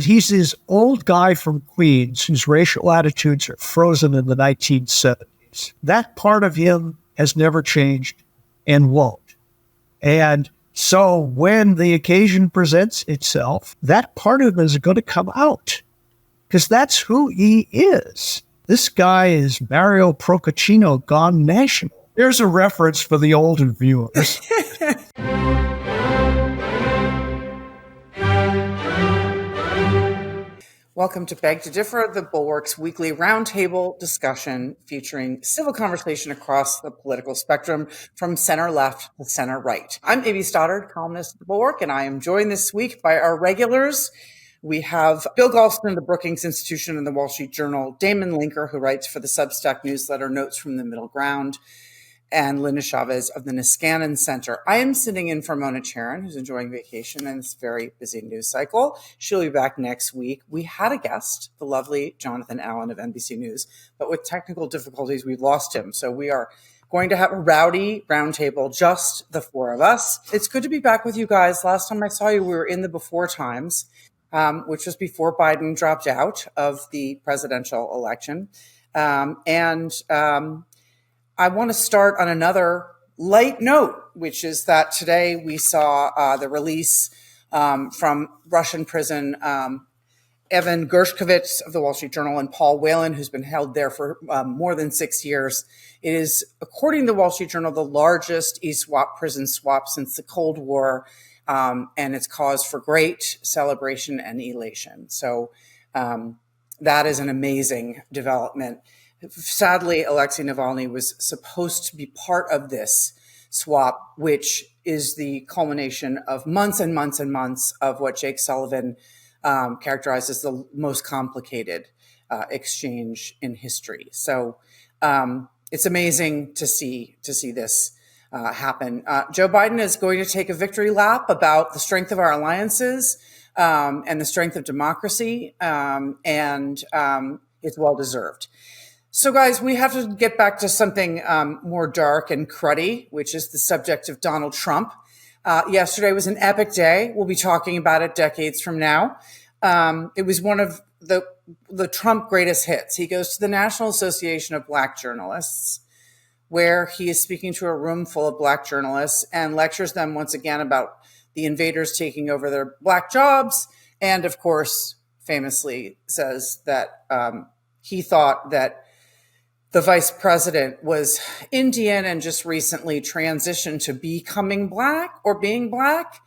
he's this old guy from Queens whose racial attitudes are frozen in the 1970s. That part of him has never changed and won't. And so when the occasion presents itself, that part of him is going to come out because that's who he is. This guy is Mario Procaccino gone national. There's a reference for the older viewers. Welcome to Beg to Differ, the Bulwark's weekly roundtable discussion featuring civil conversation across the political spectrum from center left to center right. I'm A.B. Stoddard, columnist at the Bulwark, and I am joined this week by our regulars. We have Bill Galston of the Brookings Institution and the Wall Street Journal, Damon Linker, who writes for the Substack newsletter Notes from the Middle Ground, and Linda Chavez of the Niskanen Center. I am sitting in for Mona Charon, who's enjoying vacation in this very busy news cycle. She'll be back next week. We had a guest, the lovely Jonathan Allen of NBC News, but with technical difficulties, we've lost him. So we are going to have a rowdy roundtable, just the four of us. It's good to be back with you guys. Last time I saw you, we were in the before times, which was before Biden dropped out of the presidential election. I want to start on another light note, which is that today we saw the release from Russian prison, Evan Gershkovich of the Wall Street Journal and Paul Whelan, who's been held there for more than 6 years. It is, according to the Wall Street Journal, the largest e-swap prison swap since the Cold War, and it's cause for great celebration and elation. So that is an amazing development. Sadly, Alexei Navalny was supposed to be part of this swap, which is the culmination of months and months and months of what Jake Sullivan characterized as the most complicated exchange in history. So it's amazing to see this happen. Joe Biden is going to take a victory lap about the strength of our alliances and the strength of democracy, and it's well deserved. So, guys, we have to get back to something more dark and cruddy, which is the subject of Donald Trump. Yesterday was an epic day. We'll be talking about it decades from now. It was one of the Trump greatest hits. He goes to the National Association of Black Journalists, where he is speaking to a room full of Black journalists and lectures them once again about the invaders taking over their Black jobs. And, of course, famously says that he thought that the vice president was Indian and just recently transitioned to becoming Black or being Black.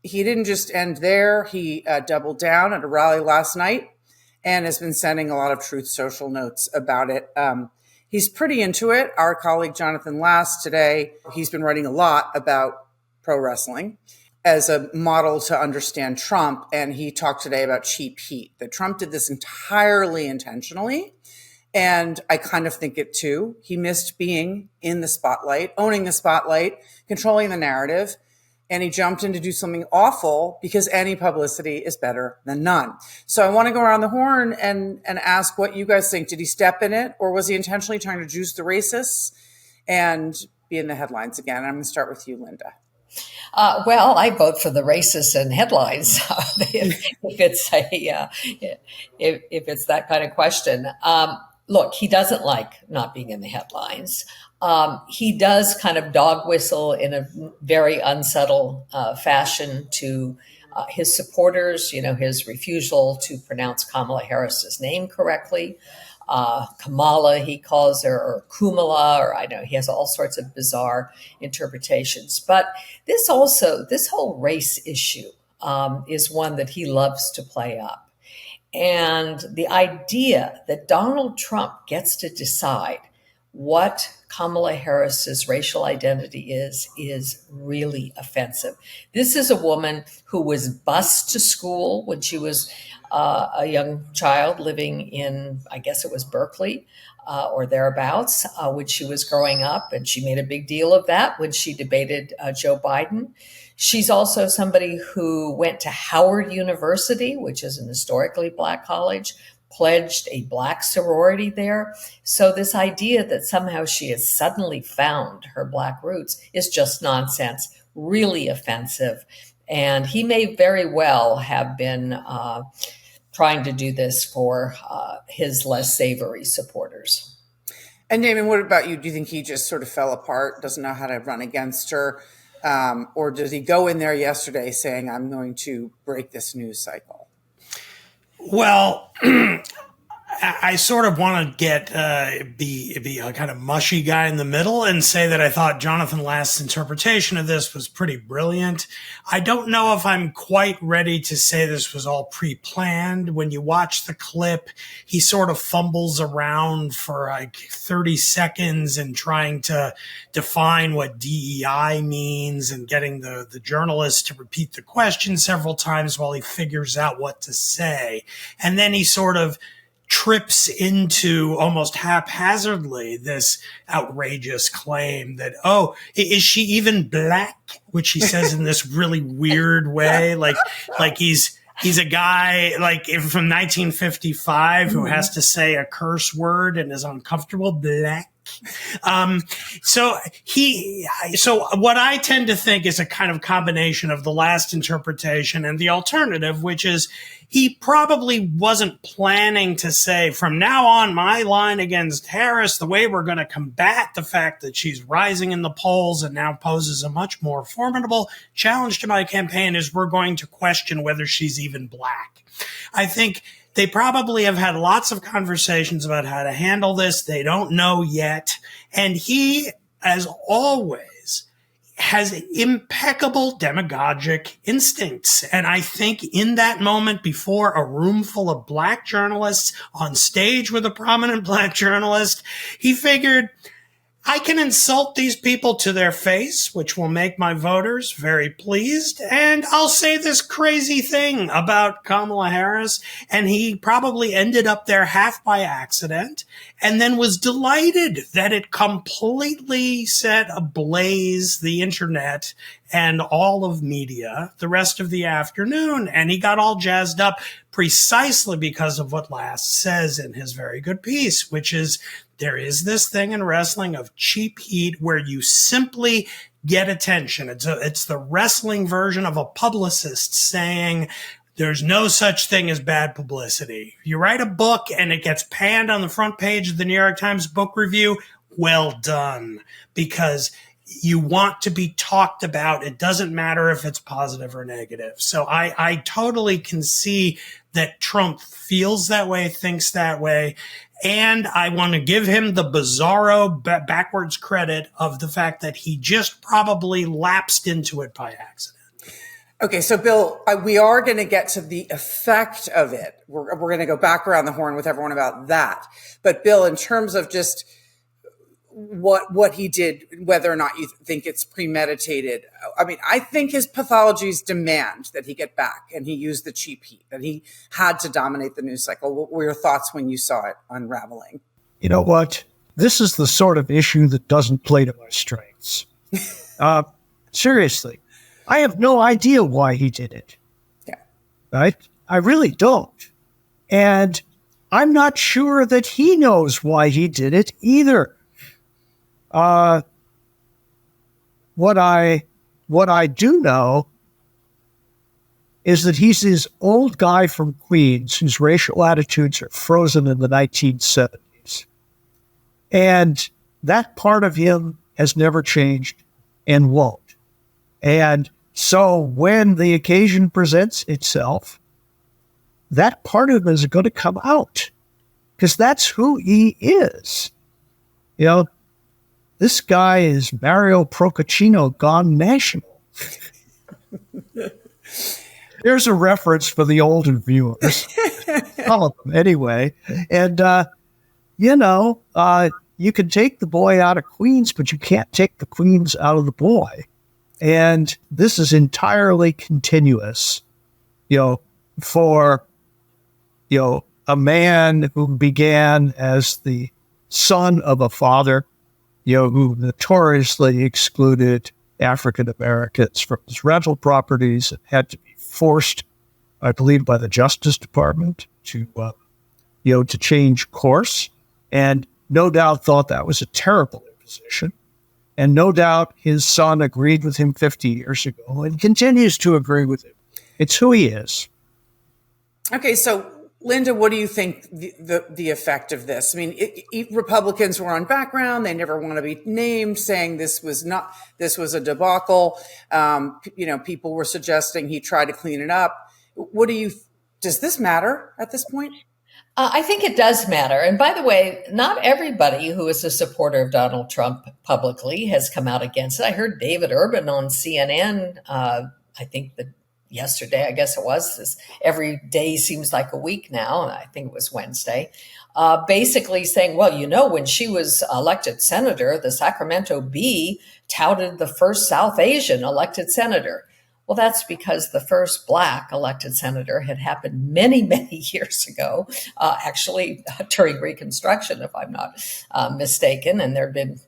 He didn't just end there. He doubled down at a rally last night and has been sending a lot of Truth Social notes about it. He's pretty into it. Our colleague Jonathan Last today, he's been writing a lot about pro wrestling as a model to understand Trump. And he talked today about cheap heat, that Trump did this entirely intentionally. And I kind of think it too. He missed being in the spotlight, owning the spotlight, controlling the narrative, and he jumped in to do something awful because any publicity is better than none. So I want to go around the horn and ask what you guys think. Did he step in it, or was he intentionally trying to juice the racists and be in the headlines again? I'm going to start with you, Linda. Well, I vote for the racists and headlines if it's that kind of question. Look, he doesn't like not being in the headlines. He does kind of dog whistle in a very unsubtle fashion to his supporters, his refusal to pronounce Kamala Harris's name correctly. Kamala, he calls her, or Kumala, or I know he has all sorts of bizarre interpretations. But this whole race issue is one that he loves to play up. And the idea that Donald Trump gets to decide what Kamala Harris's racial identity is really offensive. This is a woman who was bused to school when she was a young child living in, I guess it was Berkeley or thereabouts, when she was growing up. And she made a big deal of that when she debated Joe Biden. She's also somebody who went to Howard University, which is an historically Black college, pledged a Black sorority there. So this idea that somehow she has suddenly found her Black roots is just nonsense, really offensive. And he may very well have been trying to do this for his less savory supporters. And Damon, what about you? Do you think he just sort of fell apart, doesn't know how to run against her? Or does he go in there yesterday saying, I'm going to break this news cycle? Well, I sort of want to be a kind of mushy guy in the middle and say that I thought Jonathan Last's interpretation of this was pretty brilliant. I don't know if I'm quite ready to say this was all pre-planned. When you watch the clip, he sort of fumbles around for like 30 seconds and trying to define what DEI means and getting the journalist to repeat the question several times while he figures out what to say. And then he sort of trips into almost haphazardly this outrageous claim that, oh, is she even black? Which he says in this really weird way, like he's a guy like from 1955 who has to say a curse word and is uncomfortable. Black. So what I tend to think is a kind of combination of the last interpretation and the alternative, which is he probably wasn't planning to say, from now on, my line against Harris, the way we're going to combat the fact that she's rising in the polls and now poses a much more formidable challenge to my campaign is we're going to question whether she's even black. I think they probably have had lots of conversations about how to handle this. They don't know yet. And he, as always, has impeccable demagogic instincts. And I think in that moment, before a room full of black journalists on stage with a prominent black journalist, he figured, I can insult these people to their face, which will make my voters very pleased, and I'll say this crazy thing about Kamala Harris, and he probably ended up there half by accident, and then was delighted that it completely set ablaze the internet and all of media the rest of the afternoon, and he got all jazzed up precisely because of what Last says in his very good piece, which is there is this thing in wrestling of cheap heat where you simply get attention. It's the wrestling version of a publicist saying there's no such thing as bad publicity. You write a book and it gets panned on the front page of the New York Times book review, well done, because you want to be talked about. It doesn't matter if it's positive or negative. So I totally can see that Trump feels that way, thinks that way. And I want to give him the bizarro backwards credit of the fact that he just probably lapsed into it by accident. Okay, so Bill, we are going to get to the effect of it. We're going to go back around the horn with everyone about that. But Bill, in terms of just what he did, whether or not you think it's premeditated, I mean, I think his pathologies demand that he get back, and he used the cheap heat, that he had to dominate the news cycle. What were your thoughts when you saw it unraveling? You know what? This is the sort of issue that doesn't play to my strengths. Seriously, I have no idea why he did it. Yeah. Right? I really don't. And I'm not sure that he knows why he did it either. What I do know is that he's this old guy from Queens whose racial attitudes are frozen in the 1970s. And that part of him has never changed and won't. And so when the occasion presents itself, that part of him is going to come out because that's who he is. You know, this guy is Mario Procaccino gone national. There's a reference for the older viewers. Some of them, anyway. And, you can take the boy out of Queens, but you can't take the Queens out of the boy. And this is entirely continuous, for, a man who began as the son of a father, who notoriously excluded African Americans from his rental properties and had to be forced, I believe, by the Justice Department to change course, and no doubt thought that was a terrible imposition. And no doubt his son agreed with him 50 years ago and continues to agree with him. It's who he is. Okay, so Linda, what do you think the effect of this? I mean, Republicans were on background; they never want to be named, saying this was a debacle. People were suggesting he tried to clean it up. Does this matter at this point? I think it does matter. And by the way, not everybody who is a supporter of Donald Trump publicly has come out against it. I heard David Urban on CNN, I think yesterday, I guess it was. Every day seems like a week now. And I think it was Wednesday. Basically saying, well, when she was elected senator, the Sacramento Bee touted the first South Asian elected senator. Well, that's because the first Black elected senator had happened many, many years ago, actually during Reconstruction, if I'm not mistaken. And there have been,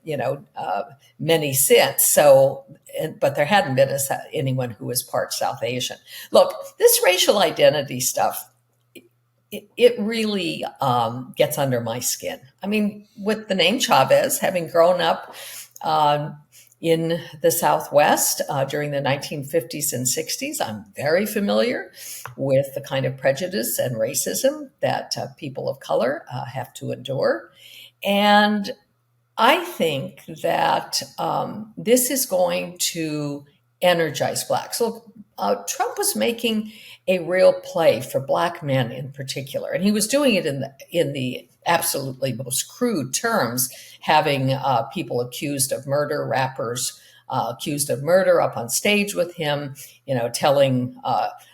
many since. So, but there hadn't been anyone who was part South Asian. Look, this racial identity stuff, it really gets under my skin. I mean, with the name Chavez, having grown up in the Southwest during the 1950s and 60s, I'm very familiar with the kind of prejudice and racism that people of color have to endure. And I think that this is going to energize Blacks. Look, Trump was making a real play for Black men in particular, and he was doing it in the absolutely most crude terms, having people accused of murder, rappers accused of murder up on stage with him, telling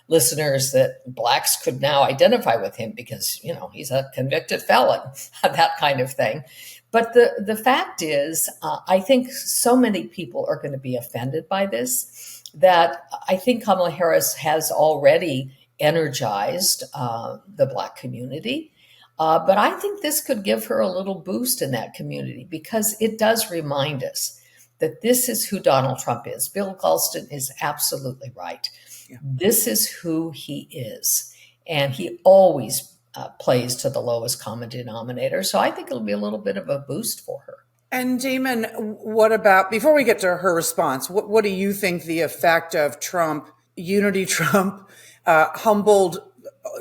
listeners that Blacks could now identify with him because, he's a convicted felon, that kind of thing. But the fact is, I think so many people are going to be offended by this that I think Kamala Harris has already energized the Black community. But I think this could give her a little boost in that community because it does remind us that this is who Donald Trump is. Bill Galston is absolutely right. Yeah. This is who he is. And he always plays to the lowest common denominator. So I think it'll be a little bit of a boost for her. And Damon, what about, before we get to her response, what do you think the effect of Trump, Unity Trump, humbled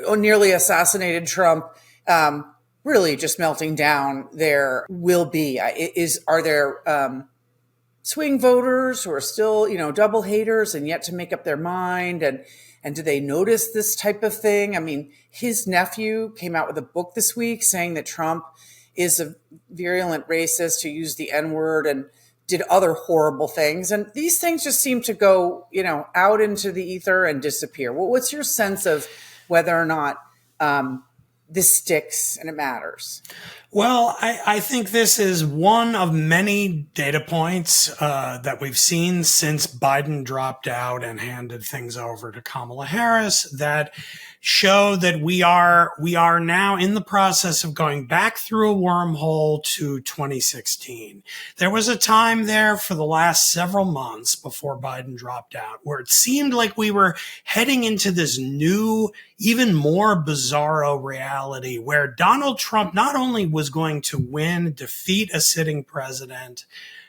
or nearly assassinated Trump, really just melting down there will be? Are there swing voters who are still, double haters and yet to make up their mind? And do they notice this type of thing? I mean, his nephew came out with a book this week saying that Trump is a virulent racist who used the N-word and did other horrible things. And these things just seem to go, out into the ether and disappear. Well, what's your sense of whether or not this sticks and it matters? Well, I think this is one of many data points that we've seen since Biden dropped out and handed things over to Kamala Harris that show that we are now in the process of going back through a wormhole to 2016. There was a time there for the last several months before Biden dropped out where it seemed like we were heading into this new, even more bizarro reality where Donald Trump not only was going to defeat a sitting president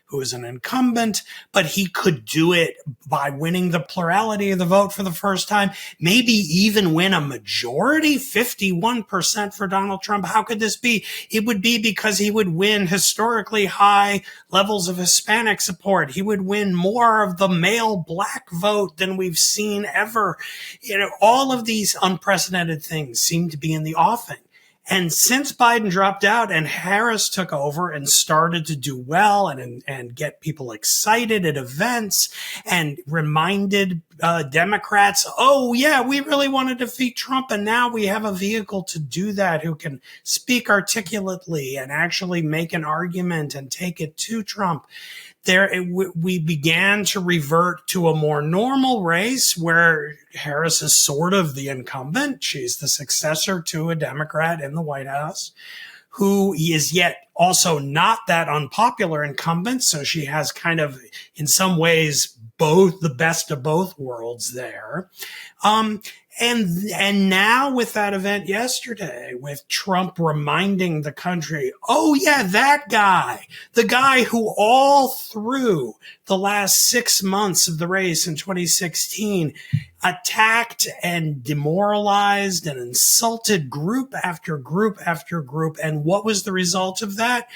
who is an incumbent, but he could do it by winning the plurality of the vote for the first time, maybe even win a majority, 51% for Donald Trump. How could this be? It would be because he would win historically high levels of Hispanic support. He would win more of the male Black vote than we've seen ever. All of these unprecedented things seem to be in the offing. And since Biden dropped out and Harris took over and started to do well and get people excited at events and reminded Democrats, oh, yeah, we really want to defeat Trump. And now we have a vehicle to do that who can speak articulately and actually make an argument and take it to Trump. We began to revert to a more normal race where Harris is sort of the incumbent. She's the successor to a Democrat in the White House who is yet also not that unpopular incumbent. So she has kind of, in some ways, both the best of both worlds there. And now with that event yesterday, with Trump reminding the country, oh yeah, that guy, the guy who all through the last 6 months of the race in 2016 attacked and demoralized and insulted group after group after group. And what was the result of that?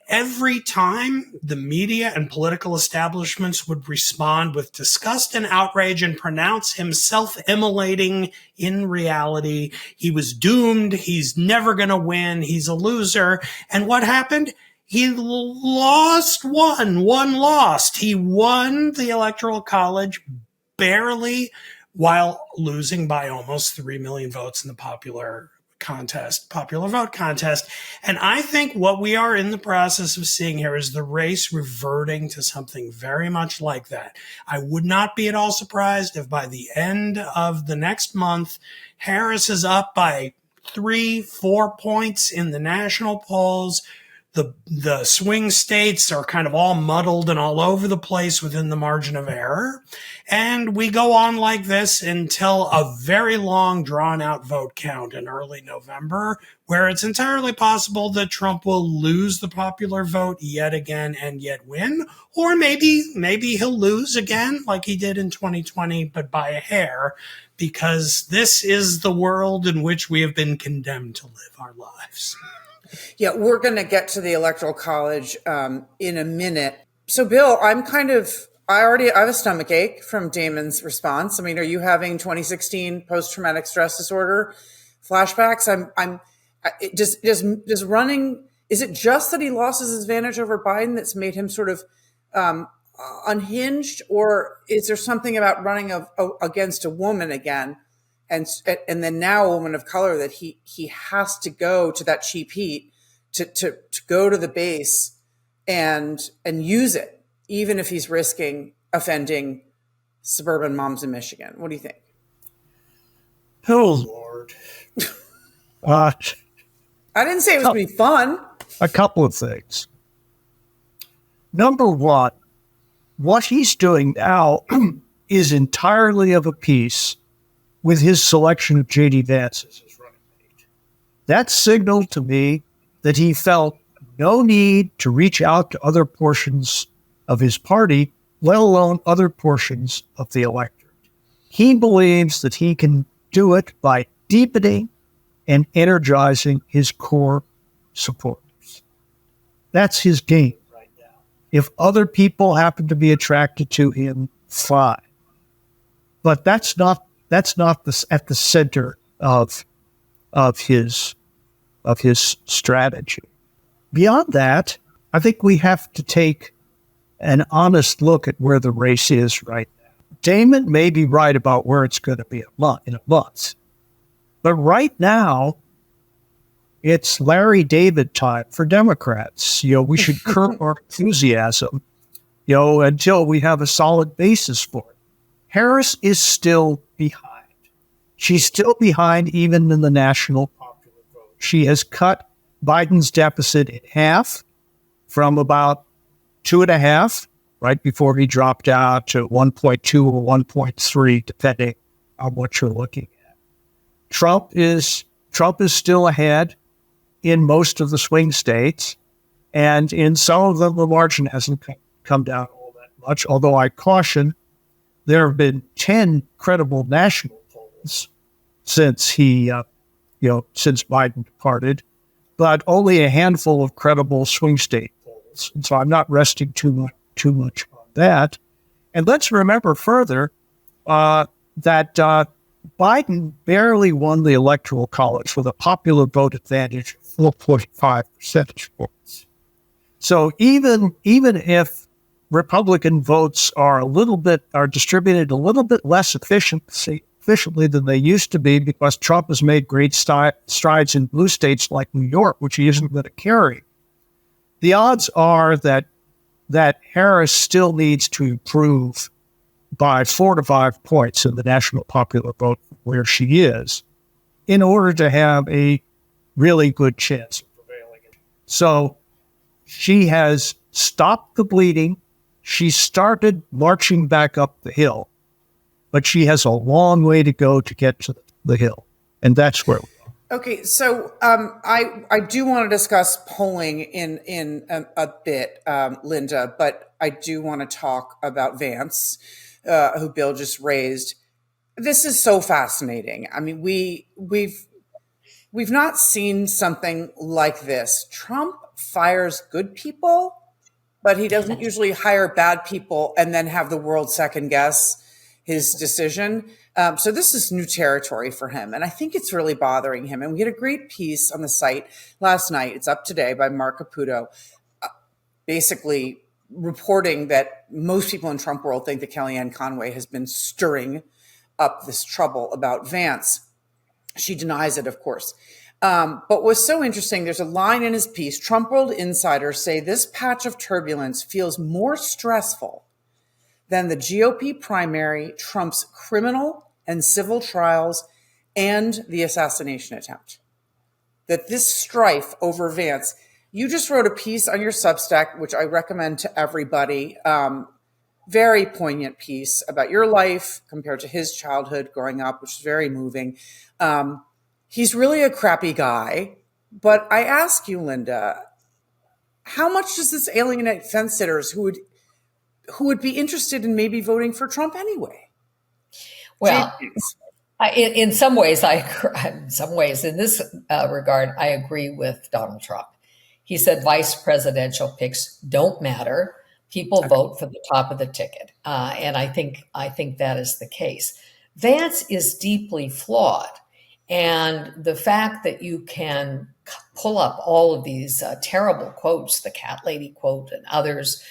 Every time the media and political establishments would respond with disgust and outrage and pronounce him self-immolating in reality, he was doomed, he's never going to win, he's a loser. And what happened? He lost one lost. He won the Electoral College barely, while losing by almost 3 million votes in the popular vote contest. And I think what we are in the process of seeing here is the race reverting to something very much like that. I would not be at all surprised if by the end of the next month, Harris is up by 3-4 points in the national polls. The swing states are kind of all muddled and all over the place within the margin of error. And we go on like this until a very long, drawn-out vote count in early November, where it's entirely possible that Trump will lose the popular vote yet again and yet win. Or maybe he'll lose again like he did in 2020, but by a hair, because this is the world in which we have been condemned to live our lives. Yeah, we're going to get to the Electoral College in a minute. So, Bill, I have a stomach ache from Damon's response. I mean, are you having 2016 post-traumatic stress disorder flashbacks? Just running. Is it just that he lost his advantage over Biden that's made him sort of unhinged, or is there something about running against a woman again? And then now a woman of color that he has to go to that cheap heat to go to the base and use it, even if he's risking offending suburban moms in Michigan. What do you think? Oh, Lord. I didn't say it was going to be fun. A couple of things. Number one, what he's doing now is entirely of a piece with his selection of J.D. Vance as his running mate. That signaled to me that he felt no need to reach out to other portions of his party, let alone other portions of the electorate. He believes that he can do it by deepening and energizing his core supporters. That's his game right now. If other people happen to be attracted to him, fine. But that's not at the center of his strategy. Beyond that, I think we have to take an honest look at where the race is right now. Damon may be right about where it's going to be in a month, but right now it's Larry David time for Democrats. We should curb our enthusiasm, until we have a solid basis for it. Harris is still behind. She's still behind even in the national popular vote. She has cut Biden's deficit in half from about 2.5, right before he dropped out, to 1.2 or 1.3, depending on what you're looking at. Trump is still ahead in most of the swing states, and in some of them the margin hasn't come down all that much, although I caution there have been 10 credible national polls since since Biden departed, but only a handful of credible swing state polls. And so I'm not resting too much on that. And let's remember further that Biden barely won the Electoral College with a popular vote advantage of 4.5 percentage points. So even if Republican votes are distributed a little bit less efficiently than they used to be, because Trump has made great strides in blue states like New York, which he isn't going to carry. The odds are that Harris still needs to improve by 4 to 5 points in the national popular vote where she is in order to have a really good chance of prevailing. So she has stopped the bleeding. She started marching back up the hill, but she has a long way to go to get to the top. the Hill. And that's where we are. Okay, so I do want to discuss polling in a bit, Linda, but I do want to talk about Vance, who Bill just raised. This is so fascinating. I mean, we've not seen something like this. Trump fires good people, but he doesn't usually hire bad people and then have the world second guess his decision. So this is new territory for him. And I think it's really bothering him. And we had a great piece on the site last night. It's up today by Mark Caputo, basically reporting that most people in Trump world think that Kellyanne Conway has been stirring up this trouble about Vance. She denies it, of course. But what's so interesting, there's a line in his piece, Trump World insiders say this patch of turbulence feels more stressful than the GOP primary, Trump's criminal and civil trials, and the assassination attempt. That this strife over Vance, you just wrote a piece on your Substack, which I recommend to everybody, very poignant piece about your life compared to his childhood growing up, which is very moving. He's really a crappy guy. But I ask you, Linda, how much does this alienate fence sitters who would be interested in maybe voting for Trump anyway? Well, in some ways, in this regard, I agree with Donald Trump. He said vice presidential picks don't matter. People vote for the top of the ticket. And I think that is the case. Vance is deeply flawed. And the fact that you can pull up all of these terrible quotes, the cat lady quote and others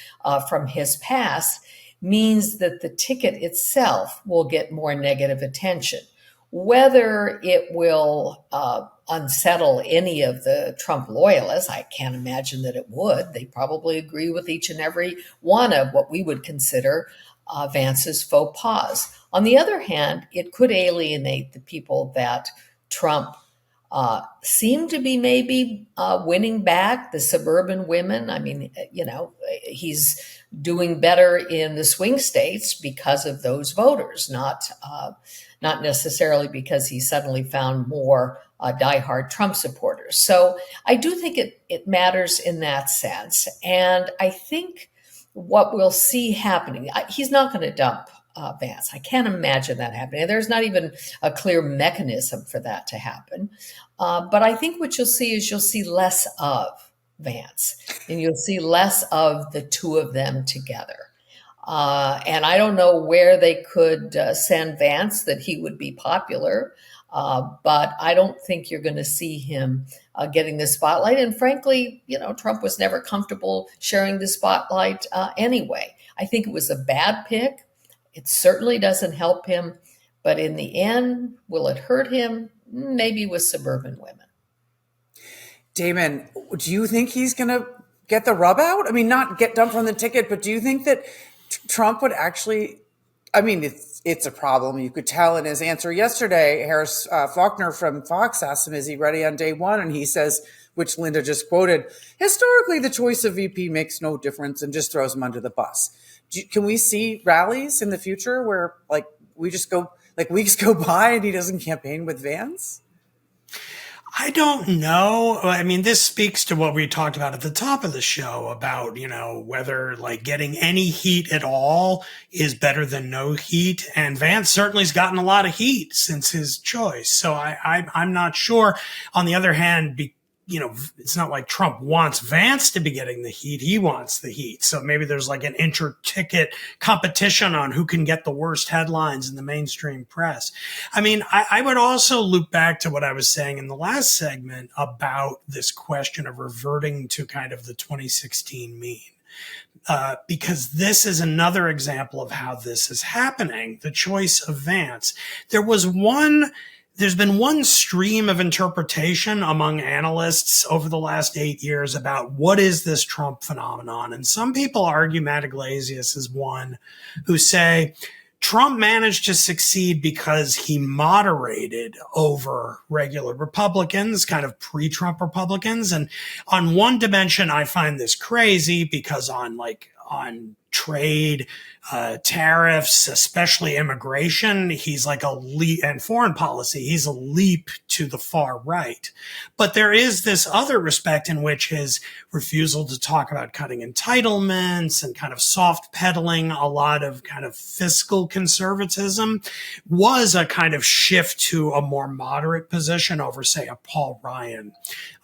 from his past, means that the ticket itself will get more negative attention. Whether it will unsettle any of the Trump loyalists, I can't imagine that it would. They probably agree with each and every one of what we would consider Vance's faux pas. On the other hand, it could alienate the people that Trump seemed to be maybe winning back, the suburban women. I mean, he's doing better in the swing states because of those voters, not necessarily because he suddenly found more diehard Trump supporters. So I do think it matters in that sense. And I think what we'll see happening, he's not going to dump Vance. I can't imagine that happening. There's not even a clear mechanism for that to happen. But I think what you'll see less of Vance, and you'll see less of the two of them together. And I don't know where they could send Vance that he would be popular, but I don't think you're going to see him getting the spotlight. And frankly, Trump was never comfortable sharing the spotlight anyway. I think it was a bad pick. It certainly doesn't help him, but in the end, will it hurt him? Maybe with suburban women. Damon, do you think he's going to get the rub out? I mean, not get dumped from the ticket, but do you think that Trump would actually, I mean, it's a problem. You could tell in his answer yesterday, Harris Faulkner from Fox asked him, is he ready on day one? And he says, which Linda just quoted, historically, the choice of VP makes no difference, and just throws him under the bus. Can we see rallies in the future where weeks go by and he doesn't campaign with Vance? I don't know. I mean, this speaks to what we talked about at the top of the show about, whether getting any heat at all is better than no heat. And Vance certainly has gotten a lot of heat since his choice. So I'm not sure. On the other hand, it's not like Trump wants Vance to be getting the heat. He wants the heat. So maybe there's an inter-ticket competition on who can get the worst headlines in the mainstream press. I mean, I would also loop back to what I was saying in the last segment about this question of reverting to kind of the 2016 mean. Because this is another example of how this is happening, the choice of Vance. There's been one stream of interpretation among analysts over the last 8 years about what is this Trump phenomenon. And some people argue, Matt Iglesias is one, who say Trump managed to succeed because he moderated over regular Republicans, kind of pre-Trump Republicans. And on one dimension, I find this crazy because on on trade, tariffs, especially immigration. He's like a leap, and foreign policy. He's a leap to the far right. But there is this other respect in which his refusal to talk about cutting entitlements and kind of soft pedaling a lot of kind of fiscal conservatism was a kind of shift to a more moderate position over, say, a Paul Ryan.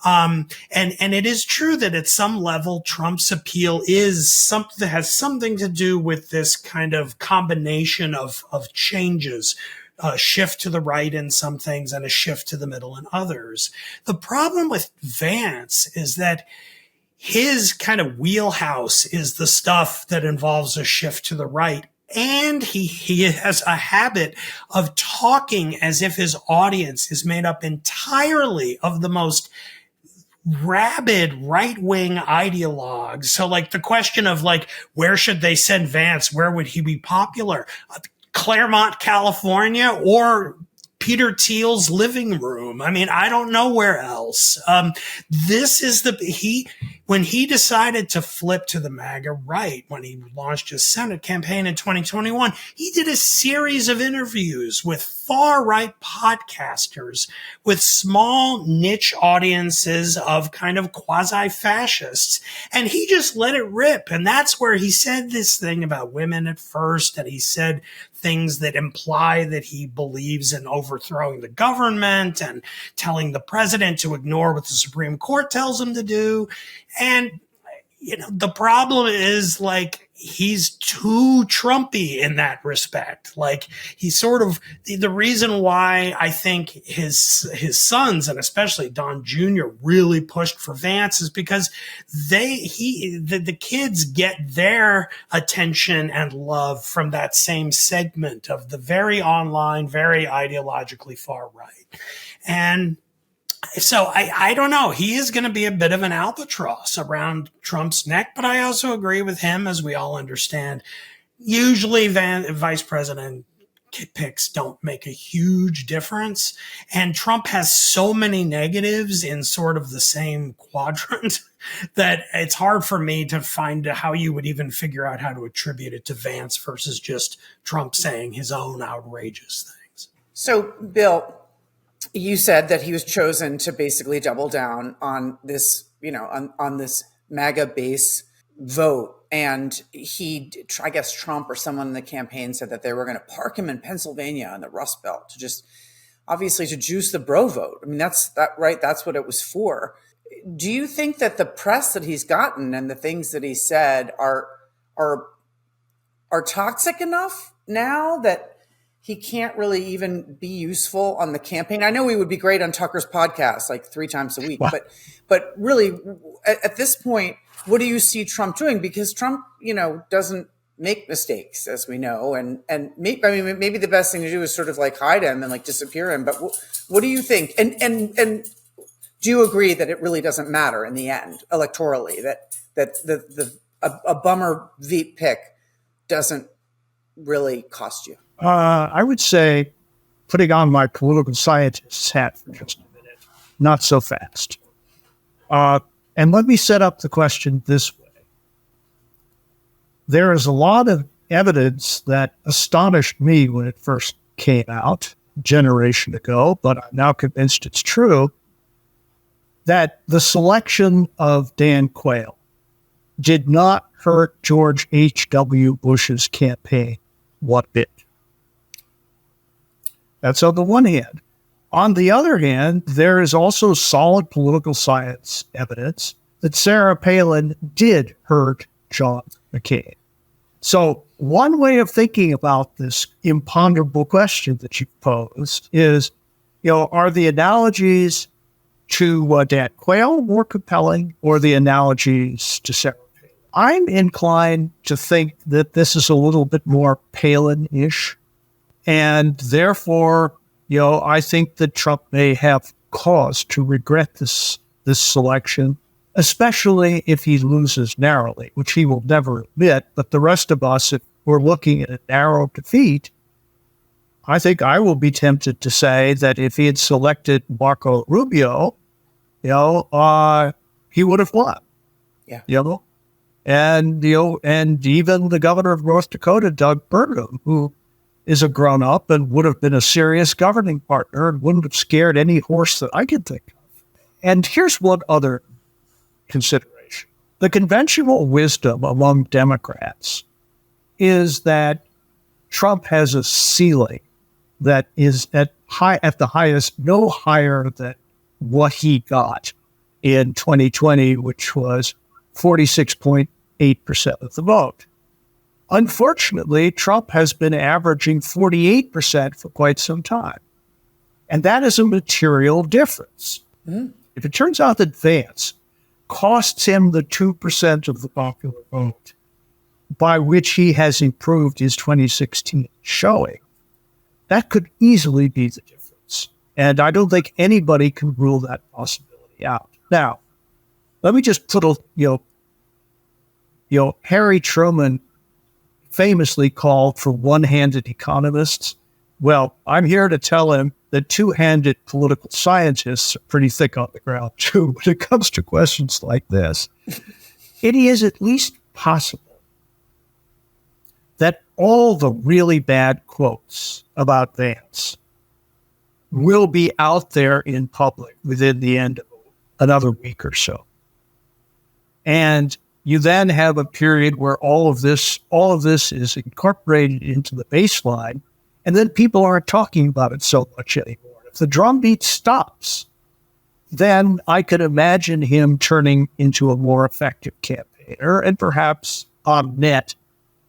And it is true that at some level, Trump's appeal is something, has something to do with this kind of combination of changes, a shift to the right in some things and a shift to the middle in others. The problem with Vance is that his kind of wheelhouse is the stuff that involves a shift to the right. And he has a habit of talking as if his audience is made up entirely of the most rabid right-wing ideologues. So like the question of like, where should they send Vance? Where would he be popular? Claremont, California, or Peter Thiel's living room. I mean, I don't know where else. This is when he decided to flip to the MAGA right, when he launched his Senate campaign in 2021, he did a series of interviews with far right podcasters, with small niche audiences of kind of quasi-fascists. And he just let it rip. And that's where he said this thing about women at first, and he said things that imply that he believes in overthrowing the government and telling the president to ignore what the Supreme Court tells him to do. And, you know, the problem is like, he's too Trumpy in that respect. Like he's sort of the reason why I think his sons, and especially Don Jr., really pushed for Vance is because the kids get their attention and love from that same segment of the very online, very ideologically far right. And so I don't know. He is going to be a bit of an albatross around Trump's neck, but I also agree with him, as we all understand. Usually vice president picks don't make a huge difference. And Trump has so many negatives in sort of the same quadrant that it's hard for me to find how you would even figure out how to attribute it to Vance versus just Trump saying his own outrageous things. So, Bill, you said that he was chosen to basically double down on this, you know, on this MAGA base vote. And I guess Trump or someone in the campaign said that they were going to park him in Pennsylvania in the Rust Belt to just obviously to juice the bro vote. I mean, that's what it was for. Do you think that the press that he's gotten and the things that he said are toxic enough now that he can't really even be useful on the campaign? I know he would be great on Tucker's podcast like 3 times a week, wow. but really at this point, what do you see Trump doing? Because Trump, you know, doesn't make mistakes, as we know, and maybe the best thing to do is sort of like hide him and like disappear him. But what do you think? And do you agree that it really doesn't matter in the end electorally, that a bummer Veep pick doesn't really cost you? I would say, putting on my political scientist's hat for just a minute, not so fast. And let me set up the question this way. There is a lot of evidence that astonished me when it first came out a generation ago, but I'm now convinced it's true, that the selection of Dan Quayle did not hurt George H.W. Bush's campaign one bit. That's on the one hand. On the other hand, there is also solid political science evidence that Sarah Palin did hurt John McCain. So one way of thinking about this imponderable question that you posed is, you know, are the analogies to Dan Quayle more compelling or the analogies to Sarah Palin? I'm inclined to think that this is a little bit more Palin-ish. And therefore, you know, I think that Trump may have cause to regret this selection, especially if he loses narrowly, which he will never admit. But the rest of us, if we're looking at a narrow defeat, I think I will be tempted to say that if he had selected Marco Rubio, you know, he would have won. Yeah. You know? And, and even the governor of North Dakota, Doug Burgum, who is a grown up and would have been a serious governing partner and wouldn't have scared any horse that I could think of. And here's one other consideration. The conventional wisdom among Democrats is that Trump has a ceiling that is at the highest, no higher than what he got in 2020, which was 46.8% of the vote. Unfortunately, Trump has been averaging 48% for quite some time. And that is a material difference. If it turns out that Vance costs him the 2% of the popular vote by which he has improved his 2016 showing, that could easily be the difference. And I don't think anybody can rule that possibility out. Now, let me just put Harry Truman famously called for one-handed economists. Well, I'm here to tell him that two-handed political scientists are pretty thick on the ground, too, when it comes to questions like this. It is at least possible that all the really bad quotes about Vance will be out there in public within the end of another week or so. And you then have a period where all of this is incorporated into the baseline, and then people aren't talking about it so much anymore. If the drumbeat stops, then I could imagine him turning into a more effective campaigner and perhaps on net,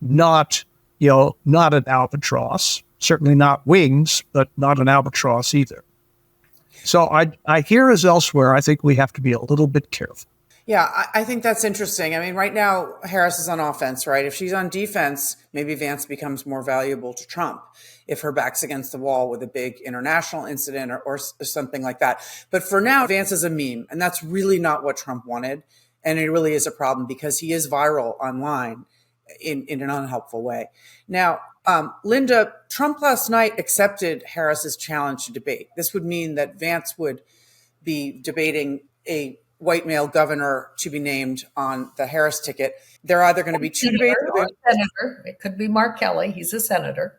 not an albatross, certainly not wings, but not an albatross either. So I here as elsewhere, I think we have to be a little bit careful. Yeah, I think that's interesting. I mean, right now, Harris is on offense, right? If she's on defense, maybe Vance becomes more valuable to Trump if her back's against the wall with a big international incident or something like that. But for now, Vance is a meme, and that's really not what Trump wanted. And it really is a problem because he is viral online in an unhelpful way. Now, Linda, Trump last night accepted Harris's challenge to debate. This would mean that Vance would be debating a white male governor to be named on the Harris ticket. There are either going to be two debates. Or senator. It could be Mark Kelly. He's a senator.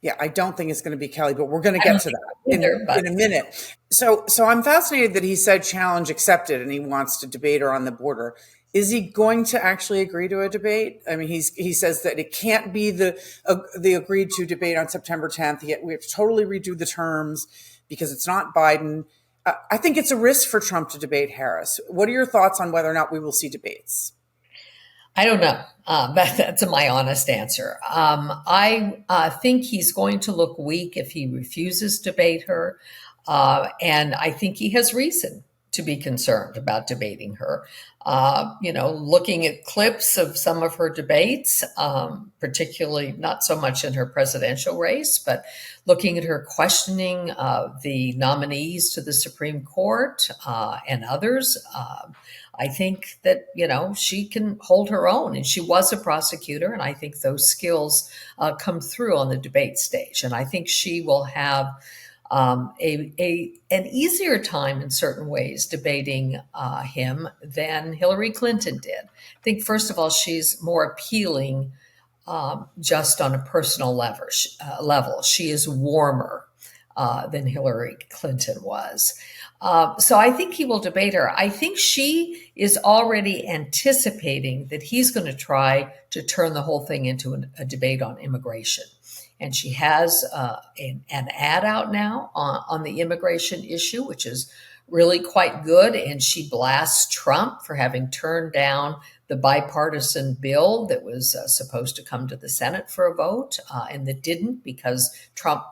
Yeah, I don't think it's going to be Kelly, but we're going to get to that in a minute. So I'm fascinated that he said challenge accepted and he wants to debate her on the border. Is he going to actually agree to a debate? I mean, he says that it can't be the agreed to debate on September 10th. We have to totally redo the terms because it's not Biden. I think it's a risk for Trump to debate Harris. What are your thoughts on whether or not we will see debates? I don't know. That's my honest answer. I think he's going to look weak if he refuses to debate her. And I think he has reason to be concerned about debating her. Looking at clips of some of her debates, particularly not so much in her presidential race, but looking at her questioning the nominees to the Supreme Court and others, I think that, she can hold her own. And she was a prosecutor, and I think those skills come through on the debate stage. And I think she will have an easier time in certain ways debating him than Hillary Clinton did. I think, first of all, she's more appealing just on a personal level. She is warmer than Hillary Clinton was. So I think he will debate her. I think she is already anticipating that he's going to try to turn the whole thing into a debate on immigration. And she has an ad out now on the immigration issue, which is really quite good. And she blasts Trump for having turned down the bipartisan bill that was supposed to come to the Senate for a vote and that didn't because Trump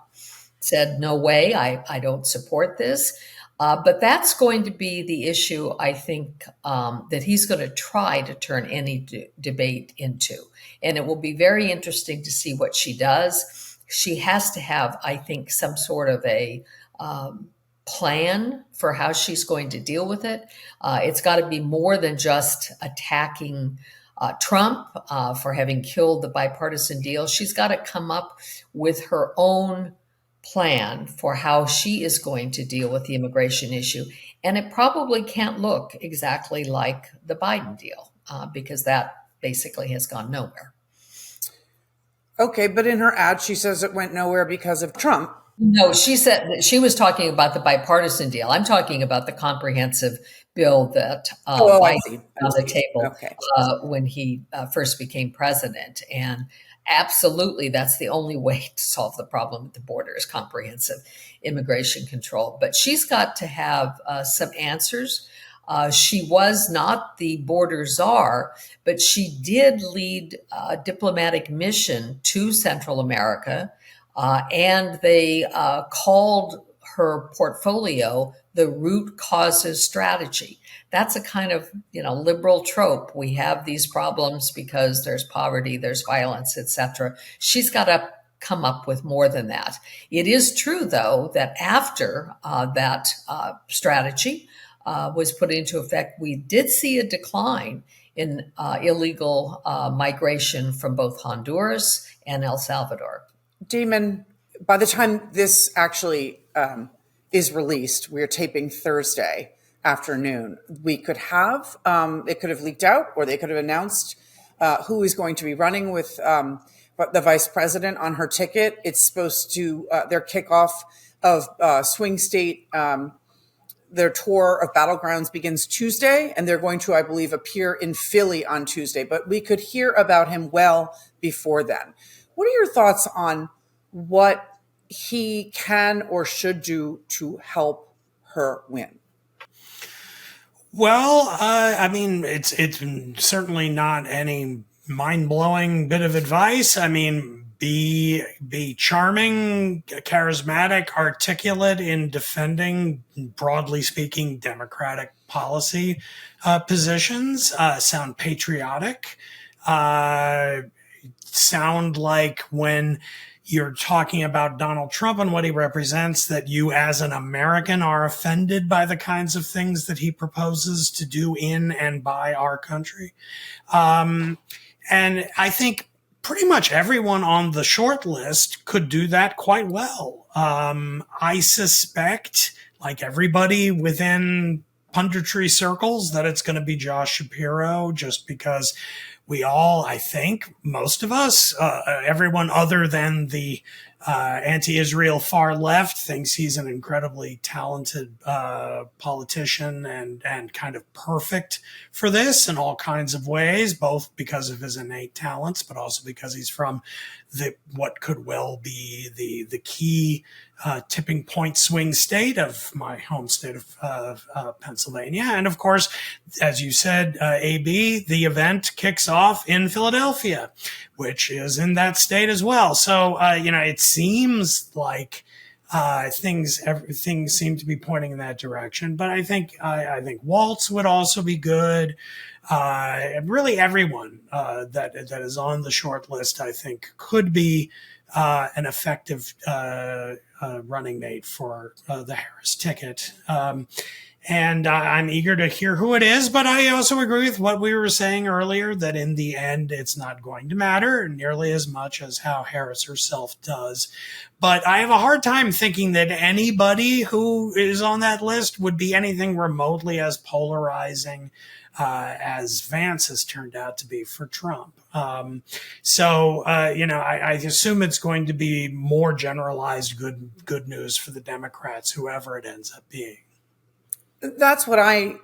said, no way, I don't support this. But that's going to be the issue, I think, that he's going to try to turn any debate into. And it will be very interesting to see what she does. She has to have, I think, some sort of a plan for how she's going to deal with it. It's got to be more than just attacking Trump for having killed the bipartisan deal. She's got to come up with her own plan for how she is going to deal with the immigration issue. And it probably can't look exactly like the Biden deal because that basically has gone nowhere. Okay, but in her ad, she says it went nowhere because of Trump. No, she said that she was talking about the bipartisan deal. I'm talking about the comprehensive bill that I Biden see. put on the table Okay. when he first became president. And absolutely, that's the only way to solve the problem at the border is comprehensive immigration control. But she's got to have some answers. She was not the border czar, but she did lead a diplomatic mission to Central America. And they called her portfolio the root causes strategy. That's a kind of, liberal trope. We have these problems because there's poverty, there's violence, etc. She's got to come up with more than that. It is true, though, that after that strategy was put into effect, we did see a decline in illegal migration from both Honduras and El Salvador. Damon, by the time this actually is released, we're taping Thursday afternoon. We could have, it could have leaked out, or they could have announced who is going to be running with the vice president on her ticket. It's supposed to, their kickoff of swing state, their tour of battlegrounds begins Tuesday, and they're going to, I believe, appear in Philly on Tuesday. But we could hear about him well before then. What are your thoughts on what he can or should do to help her win? Well, I mean, it's certainly not any mind-blowing bit of advice. I mean, be charming, charismatic, articulate in defending, broadly speaking, democratic policy positions. Sound patriotic. Sound like when you're talking about Donald Trump and what he represents, that you as an American are offended by the kinds of things that he proposes to do in and by our country. And I think pretty much everyone on the short list could do that quite well. I suspect, like everybody within punditry circles, that it's going to be Josh Shapiro, just because we all, I think, most of us, everyone other than the anti-Israel far left thinks he's an incredibly talented politician and kind of perfect for this in all kinds of ways, both because of his innate talents, but also because he's from what could well be the key tipping point swing state of my home state of Pennsylvania. And of course, as you said, AB, the event kicks off in Philadelphia, which is in that state as well. So, it seems like everything seem to be pointing in that direction. But I think Waltz would also be good. Really everyone that is on the short list, I think, could be an effective running mate for the Harris ticket. And I'm eager to hear who it is, but I also agree with what we were saying earlier, that in the end, it's not going to matter nearly as much as how Harris herself does. But I have a hard time thinking that anybody who is on that list would be anything remotely as polarizing as Vance has turned out to be for Trump. I assume it's going to be more generalized good news for the Democrats, whoever it ends up being. That's what I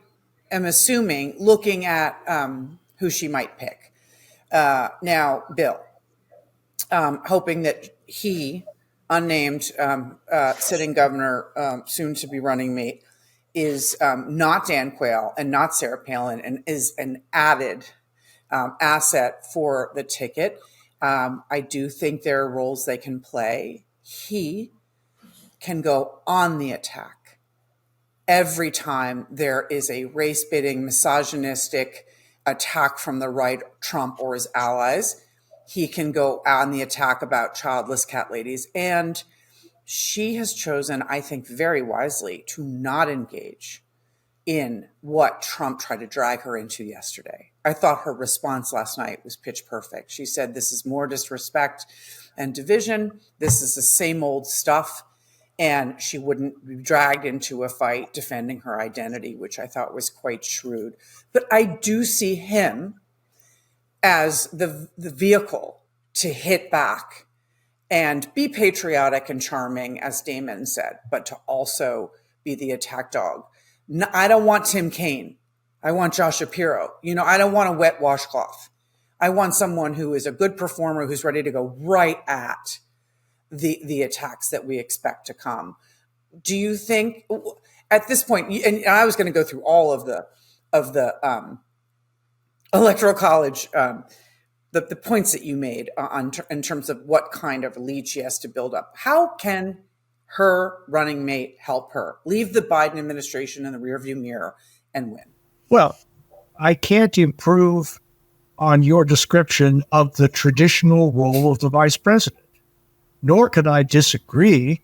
am assuming, looking at who she might pick. Now, Bill, hoping that he, unnamed sitting governor, soon to be running mate, is not Dan Quayle and not Sarah Palin, and is an added asset for the ticket. I do think there are roles they can play. He can go on the attack every time there is a race-baiting, misogynistic attack from the right, Trump or his allies. He can go on the attack about childless cat ladies. And she has chosen, I think very wisely, to not engage in what Trump tried to drag her into yesterday. I thought her response last night was pitch perfect. She said, this is more disrespect and division. This is the same old stuff. And she wouldn't be dragged into a fight defending her identity, which I thought was quite shrewd. But I do see him as the vehicle to hit back and be patriotic and charming, as Damon said, but to also be the attack dog. I don't want Tim Kaine. I want Josh Shapiro. I don't want a wet washcloth. I want someone who is a good performer, who's ready to go right at the attacks that we expect to come. Do you think at this point, and I was going to go through all of the electoral college, the points that you made in terms of what kind of lead she has to build up. How can her running mate help her leave the Biden administration in the rearview mirror and win? Well, I can't improve on your description of the traditional role of the vice president, nor can I disagree,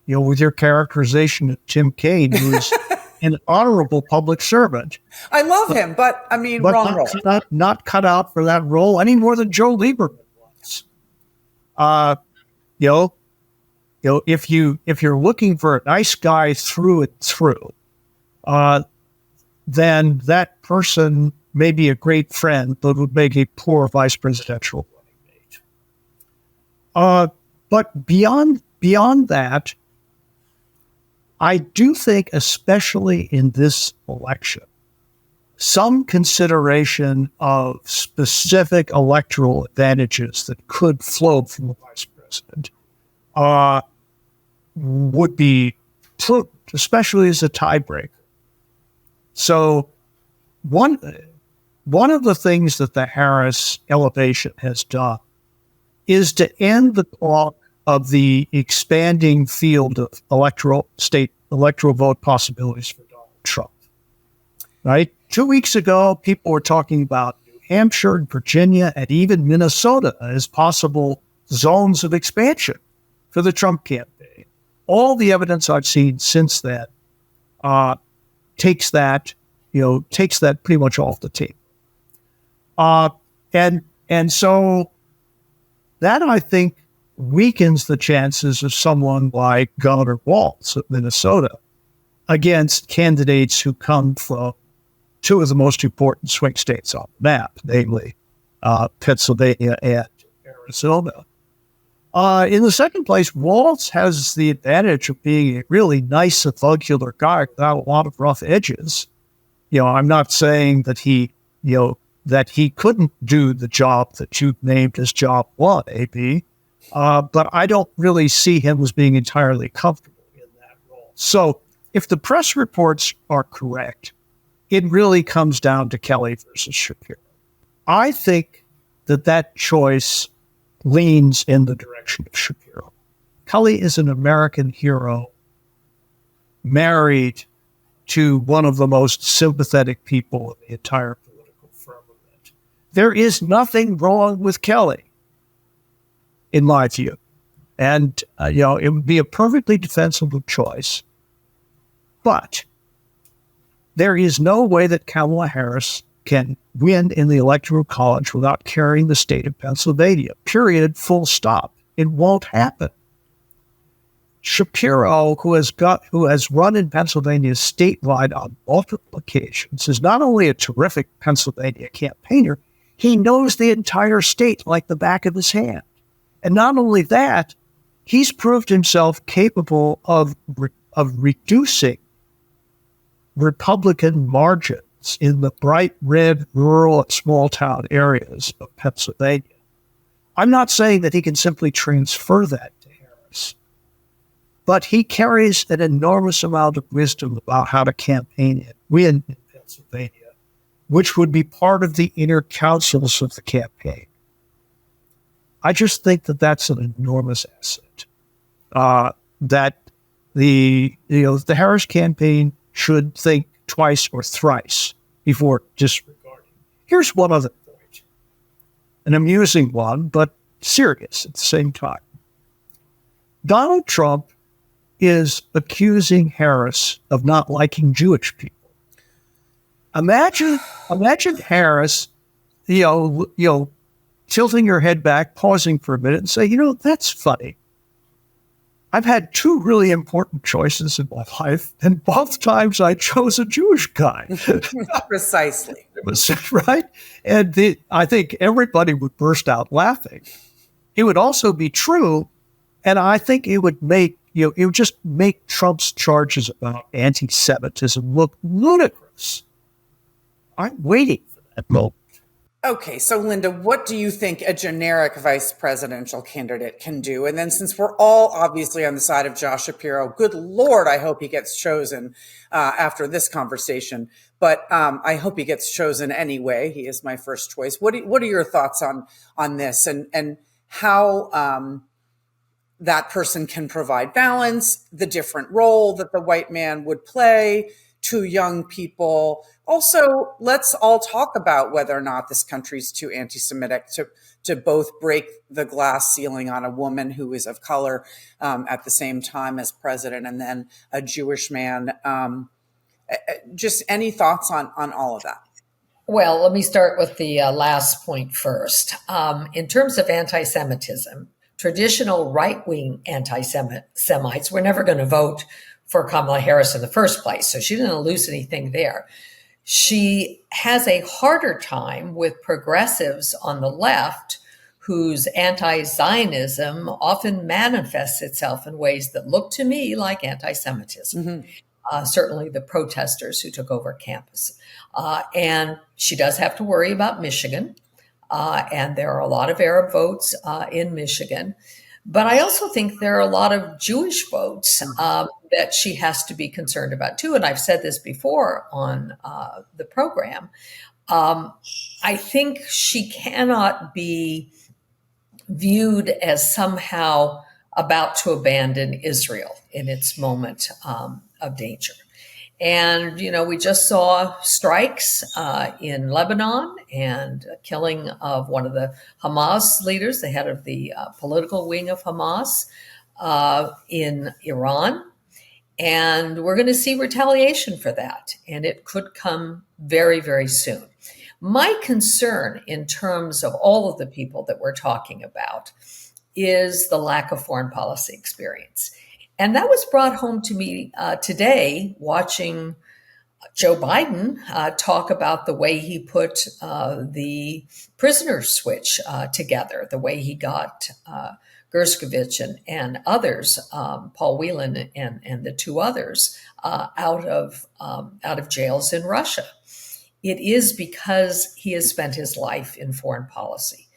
with your characterization of Tim Kaine, who is an honorable public servant. I love him, but wrong role. Not cut out for that role any more than Joe Lieberman was. If you're looking for a nice guy through and through, then that person may be a great friend, but would make a poor vice presidential running mate. But beyond that, I do think, especially in this election, some consideration of specific electoral advantages that could flow from the vice president would be prudent, especially as a tiebreaker. So one of the things that the Harris elevation has done is to end the clock of the expanding field of electoral vote possibilities for Donald Trump. Right? 2 weeks ago, people were talking about New Hampshire and Virginia and even Minnesota as possible zones of expansion for the Trump campaign. All the evidence I've seen since then takes that pretty much off the table. And so that, I think, weakens the chances of someone like Governor Walz of Minnesota against candidates who come from two of the most important swing states on the map, namely Pennsylvania and Arizona. In the second place, Walz has the advantage of being a really nice, avuncular guy without a lot of rough edges. I'm not saying that he couldn't do the job that you've named as job one, AB. But I don't really see him as being entirely comfortable in that role. So if the press reports are correct, it really comes down to Kelly versus Shapiro. I think that choice leans in the direction of Shapiro. Kelly is an American hero, married to one of the most sympathetic people in the entire political firmament. There is nothing wrong with Kelly, in my view. And, it would be a perfectly defensible choice. But there is no way that Kamala Harris can win in the Electoral College without carrying the state of Pennsylvania. Period. Full stop. It won't happen. Shapiro, who has run in Pennsylvania statewide on multiple occasions, is not only a terrific Pennsylvania campaigner, he knows the entire state like the back of his hand. And not only that, he's proved himself capable of reducing Republican margins in the bright red rural and small town areas of Pennsylvania. I'm not saying that he can simply transfer that to Harris, but he carries an enormous amount of wisdom about how to campaign and win in Pennsylvania, which would be part of the inner councils of the campaign. I just think that that's an enormous asset. That the Harris campaign should think twice or thrice before disregarding. Here's one other point, an amusing one, but serious at the same time. Donald Trump is accusing Harris of not liking Jewish people. Imagine Harris, tilting her head back, pausing for a minute and say, that's funny. I've had two really important choices in my life, and both times I chose a Jewish guy. Precisely. Right? And I think everybody would burst out laughing. It would also be true, and I think it would make, it would just make Trump's charges about anti-Semitism look ludicrous. I'm waiting for that moment. Okay, so Linda, what do you think a generic vice presidential candidate can do? And then since we're all obviously on the side of Josh Shapiro, good Lord, I hope he gets chosen after this conversation. But I hope he gets chosen anyway. He is my first choice. What are your thoughts on this and how that person can provide balance, the different role that the white man would play to young people? Also, let's all talk about whether or not this country's too anti-Semitic to both break the glass ceiling on a woman who is of color at the same time as president, and then a Jewish man. Just any thoughts on all of that? Well, let me start with the last point first. In terms of anti-Semitism, traditional right-wing anti-Semites were never going to vote for Kamala Harris in the first place, so she didn't lose anything there. She has a harder time with progressives on the left whose anti-Zionism often manifests itself in ways that look to me like anti-Semitism. Mm-hmm. Certainly the protesters who took over campus. And she does have to worry about Michigan. And there are a lot of Arab votes in Michigan. But I also think there are a lot of Jewish votes that she has to be concerned about too. And I've said this before on the program. I think she cannot be viewed as somehow about to abandon Israel in its moment of danger. And, we just saw strikes in Lebanon and a killing of one of the Hamas leaders, the head of the political wing of Hamas in Iran. And we're going to see retaliation for that. And it could come very, very soon. My concern in terms of all of the people that we're talking about is the lack of foreign policy experience. And that was brought home to me today watching Joe Biden talk about the way he put the prisoner switch together, the way he got Gershkovich and others, Paul Whelan and the two others, out of jails in Russia. It is because he has spent his life in foreign policy.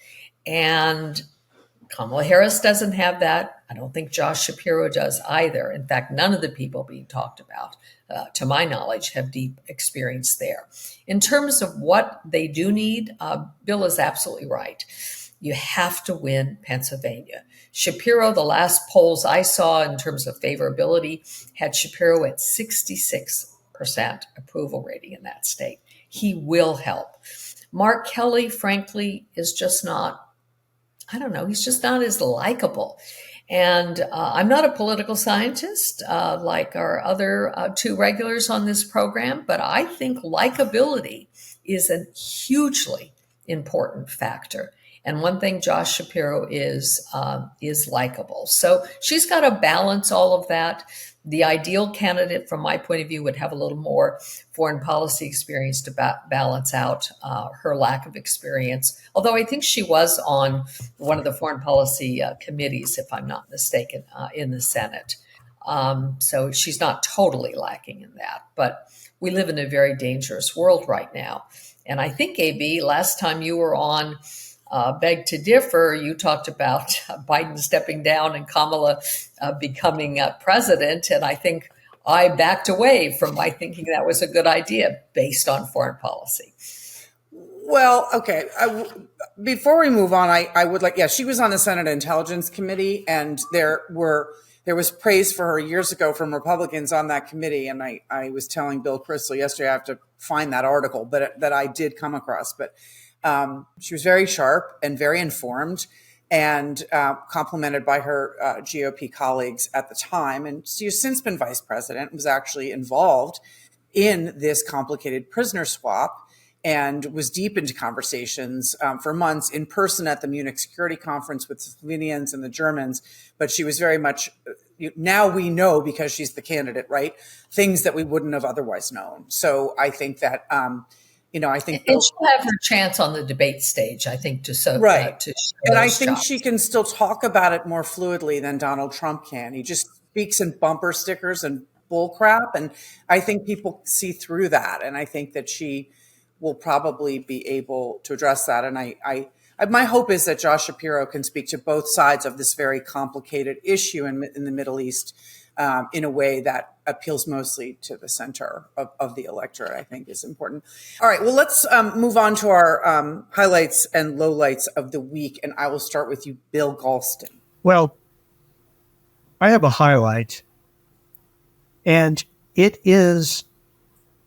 And Kamala Harris doesn't have that. I don't think Josh Shapiro does either. In fact, none of the people being talked about, to my knowledge, have deep experience there. In terms of what they do need, Bill is absolutely right. You have to win Pennsylvania. Shapiro, the last polls I saw in terms of favorability, had Shapiro at 66% approval rating in that state. He will help. Mark Kelly, frankly, is just not, he's just not as likable. And I'm not a political scientist like our other two regulars on this program, but I think likability is a hugely important factor. And one thing Josh Shapiro is likable. So she's got to balance all of that. The ideal candidate, from my point of view, would have a little more foreign policy experience to balance out her lack of experience. Although I think she was on one of the foreign policy committees, if I'm not mistaken, in the Senate. So she's not totally lacking in that. But we live in a very dangerous world right now. And I think, AB, last time you were on Beg to Differ, you talked about Biden stepping down and Kamala becoming president. And I think I backed away from my thinking that was a good idea based on foreign policy. Well, okay. Before we move on, I would like, she was on the Senate Intelligence Committee, and there was praise for her years ago from Republicans on that committee. And I was telling Bill Kristol yesterday, I have to find that article, but that I did come across. But she was very sharp and very informed, and complimented by her GOP colleagues at the time. And she's since been vice president, was actually involved in this complicated prisoner swap, and was deep into conversations for months in person at the Munich Security Conference with the Slovenians and the Germans. But she was very much now we know because she's the candidate, right? Things that we wouldn't have otherwise known. So I think that, I think and she'll have her chance on the debate stage, I think, to show and I those think chops. she can still talk about it more fluidly than Donald Trump can. He just speaks in bumper stickers and bull crap, and I think people see through that. And I think that she will probably be able to address that. And my hope is that Josh Shapiro can speak to both sides of this very complicated issue in the Middle East in a way that appeals mostly to the center of the electorate, I think is important. All right, well, let's move on to our highlights and lowlights of the week. And I will start with you, Bill Galston. Well, I have a highlight, and it is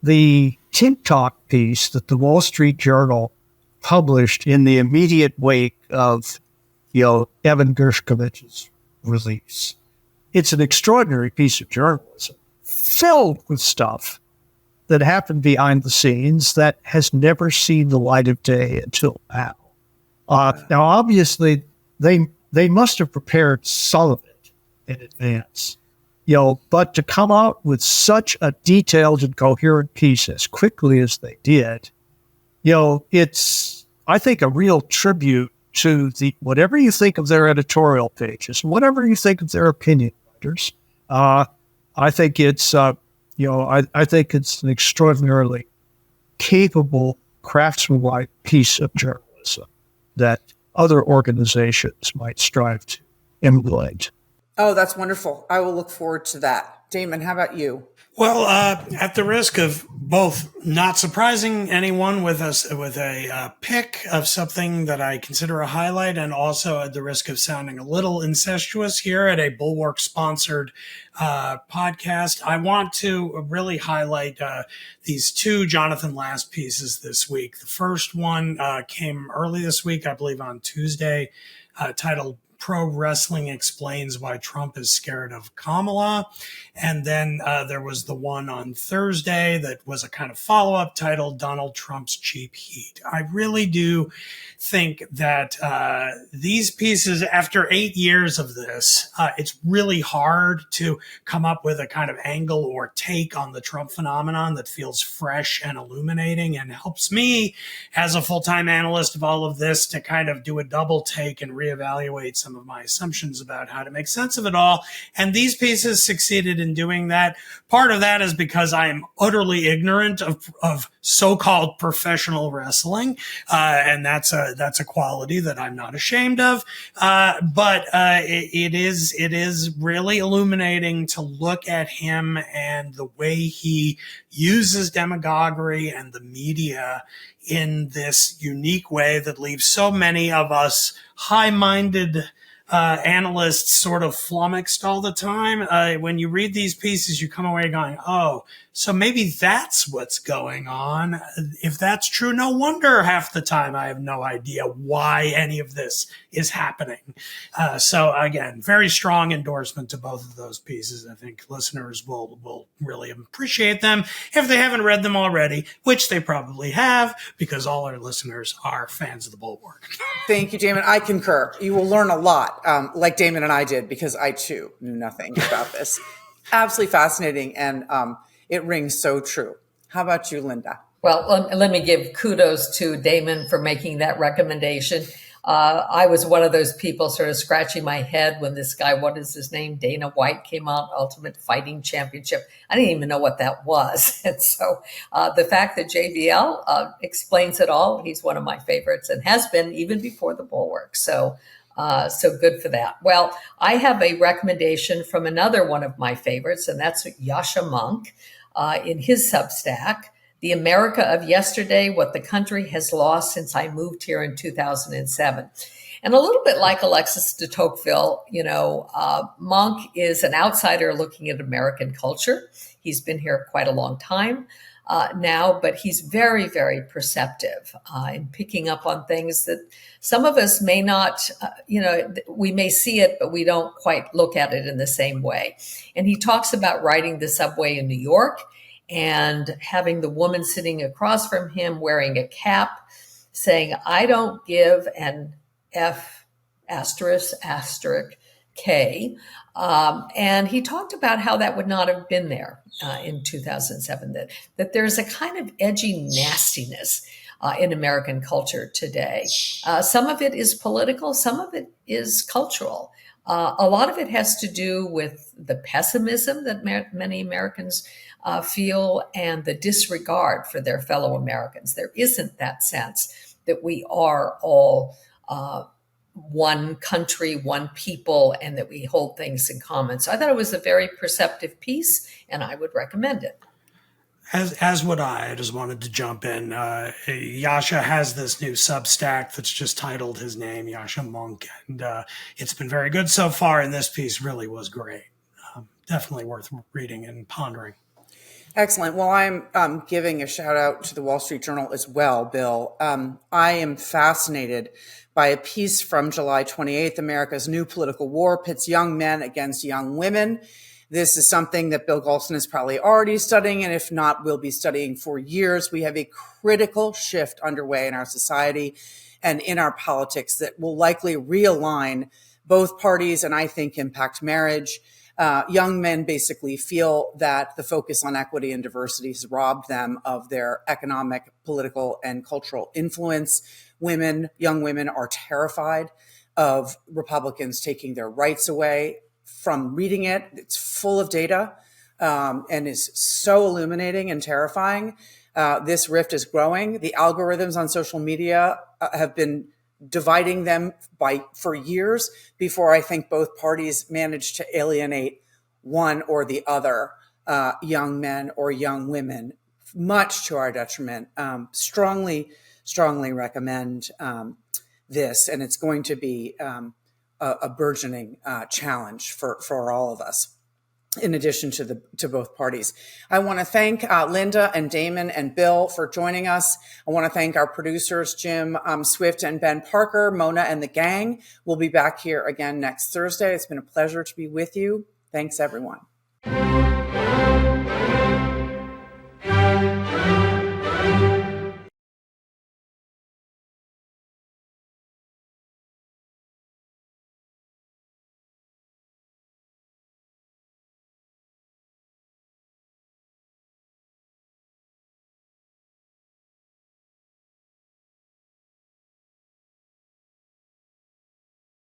the TikTok piece that the Wall Street Journal published in the immediate wake of, Evan Gershkovich's release. It's an extraordinary piece of journalism filled with stuff that happened behind the scenes that has never seen the light of day until now. Now, obviously, they must have prepared some of it in advance, but to come out with such a detailed and coherent piece as quickly as they did, it's, I think, a real tribute to whatever you think of their editorial pages, whatever you think of their opinion writers. I think it's, I think it's an extraordinarily capable, craftsmanlike piece of journalism that other organizations might strive to emulate. Oh, that's wonderful. I will look forward to that. Damon, how about you? Well, at the risk of both not surprising anyone with a pick of something that I consider a highlight, and also at the risk of sounding a little incestuous here at a Bulwark sponsored podcast, I want to really highlight these two Jonathan Last pieces this week. The first one came early this week, I believe on Tuesday, titled Pro Wrestling Explains Why Trump is Scared of Kamala. And then there was the one on Thursday that was a kind of follow-up titled Donald Trump's Cheap Heat. I really do think that these pieces, after 8 years of this, it's really hard to come up with a kind of angle or take on the Trump phenomenon that feels fresh and illuminating and helps me as a full-time analyst of all of this to kind of do a double take and reevaluate some of my assumptions about how to make sense of it all. And these pieces succeeded in doing that. Part of that is because I am utterly ignorant of so-called professional wrestling. And that's a quality that I'm not ashamed of. But it is really illuminating to look at him and the way he uses demagoguery and the media in this unique way that leaves so many of us high-minded analysts sort of flummoxed all the time. When you read these pieces, you come away going, oh, so maybe that's what's going on. If that's true, no wonder half the time I have no idea why any of this is happening. So again, very strong endorsement to both of those pieces. I think listeners will really appreciate them if they haven't read them already, which they probably have because all our listeners are fans of the Bulwark. Thank you, Damon. I concur. You will learn a lot, like Damon and I did, because I too knew nothing about this. Absolutely fascinating. And it rings so true. How about you, Linda? Well, let me give kudos to Damon for making that recommendation. I was one of those people sort of scratching my head when this guy, what is his name, Dana White, came out, Ultimate Fighting Championship. I didn't even know what that was. And so the fact that JBL explains it all, he's one of my favorites and has been even before the Bulwark. So good for that. Well, I have a recommendation from another one of my favorites, and that's Yasha Monk in his Substack, The America of Yesterday, What the Country Has Lost Since I Moved Here in 2007. And a little bit like Alexis de Tocqueville, Monk is an outsider looking at American culture. He's been here quite a long time now, but he's very, very perceptive in picking up on things that some of us may not, we may see it, but we don't quite look at it in the same way. And he talks about riding the subway in New York and having the woman sitting across from him wearing a cap saying, I don't give an F *** K. And he talked about how that would not have been there in 2007, that there's a kind of edgy nastiness in American culture today. Some of it is political, some of it is cultural. A lot of it has to do with the pessimism that many Americans feel and the disregard for their fellow Americans. There isn't that sense that we are all one country, one people, and that we hold things in common. So I thought it was a very perceptive piece, and I would recommend it. As would I. I just wanted to jump in. Yasha has this new Substack that's just titled his name, Yasha Monk, and it's been very good so far, and this piece really was great. Definitely worth reading and pondering. Excellent. Well, I'm giving a shout out to the Wall Street Journal as well, Bill. I am fascinated by a piece from July 28th, America's New Political War Pits Young Men Against Young Women. This is something that Bill Galston is probably already studying, and if not, will be studying for years. We have a critical shift underway in our society and in our politics that will likely realign both parties and I think impact marriage. Young men basically feel that the focus on equity and diversity has robbed them of their economic, political, and cultural influence. Young women are terrified of Republicans taking their rights away. From reading it, it's full of data and is so illuminating and terrifying. This rift is growing. The algorithms on social media have been dividing them for years before I think both parties managed to alienate one or the other, young men or young women, much to our detriment. Strongly recommend this, and it's going to be a burgeoning challenge for all of us, in addition to both parties. I want to thank Linda and Damon and Bill for joining us. I want to thank our producers, Jim Swift and Ben Parker, Mona and the gang. We'll be back here again next Thursday. It's been a pleasure to be with you. Thanks, everyone.